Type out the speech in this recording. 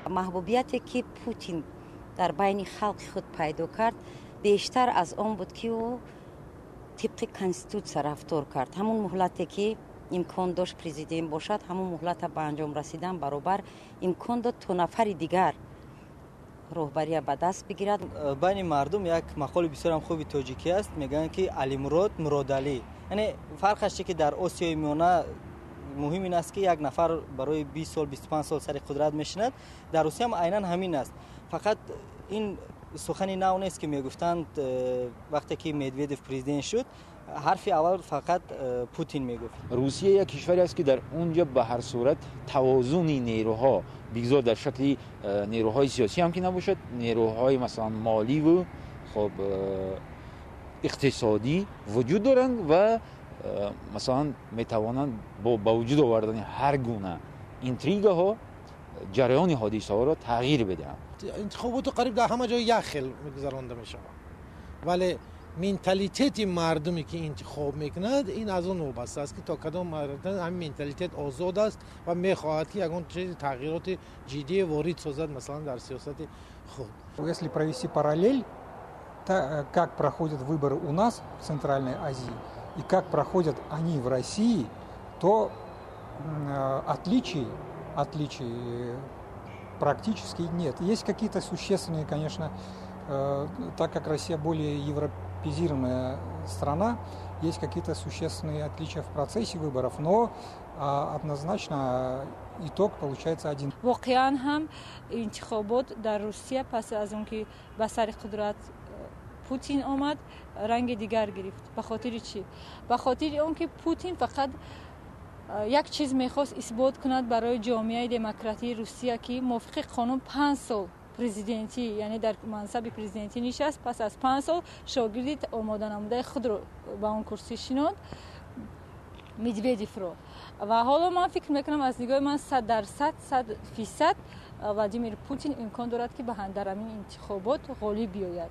محبوبیتی که پوتین در بین خلق خود پیدا کرد بیشتر از آن بود که او طبق کنستیتوسیون رفتار کرد. همون مهلتی که امکان داشت پرزیدنت باشد، همون مهلت به انجام رسیدن برابر امکان داد تا نفر دیگر راهبری به دست بگیرد. بین مردم یک مقال بسیار هم خوبی تاجیکی است، میگن که علی مراد مرادعلی. یعنی فرقش چیه که در آسیای میانه مهم این است که یک نفر برای 20 سال 25 سال سر قدرت میشیند. در روسیه هم عیناً همین است. فقط این سخنی نو نیست که میگفتند وقتی که مدودف پرزیدنت شد حرف اول فقط پوتین میگفت. روسیه یک کشوری است که در اونجا به هر صورت توازن نیروها بگذار در شکل نیروهای سیاسی هم که نباشد، نیروهای مثلا مالی و خب اقتصادی وجود دارند و مثلا میتوانند با وجود آوردن هر گونه اینتریگا ها جریان حادثه ها را تغییر بدهند. انتخابات قریب در همه جای یک خیل میگذرانده میشه، ولی منتالیته مردمی که انتخاب میکند این از اون وابسته است که تا کدام مردم همین منتالیته آزاد است و میخواهد که یگان چیز تغییرات جدی وارد سازد مثلا در سیاست خود. Если провести параллель, как проходят выборы у нас в Центральной Азии и как проходят они в России, то отличий практически нет. Есть какие-то существенные, конечно, так как Россия более европеизированная страна, есть какие-то существенные отличия в процессе выборов, но однозначно итог получается один. واقعا هم انتخابات در روسیه پس از اون که به سر قدرت پوتین آمد رنگ دیگر گرفت. به خاطر چی؟ به خاطر اون که پوتین فقط یک چیز میخواست اثبات کند برای جامعه دموکراتی روسیه که موافق قانون 5 سال پرزیدنتی، یعنی در منصب پرزیدنتی نشست، پس از 5 سال شاگردی آماده نموده خود رو به اون کرسی شناند مدودف رو. و حالا من فکر میکنم از نگاه من 100% ولادیمیر پوتین امکان دارد که به در همین انتخابات غالب بیاید.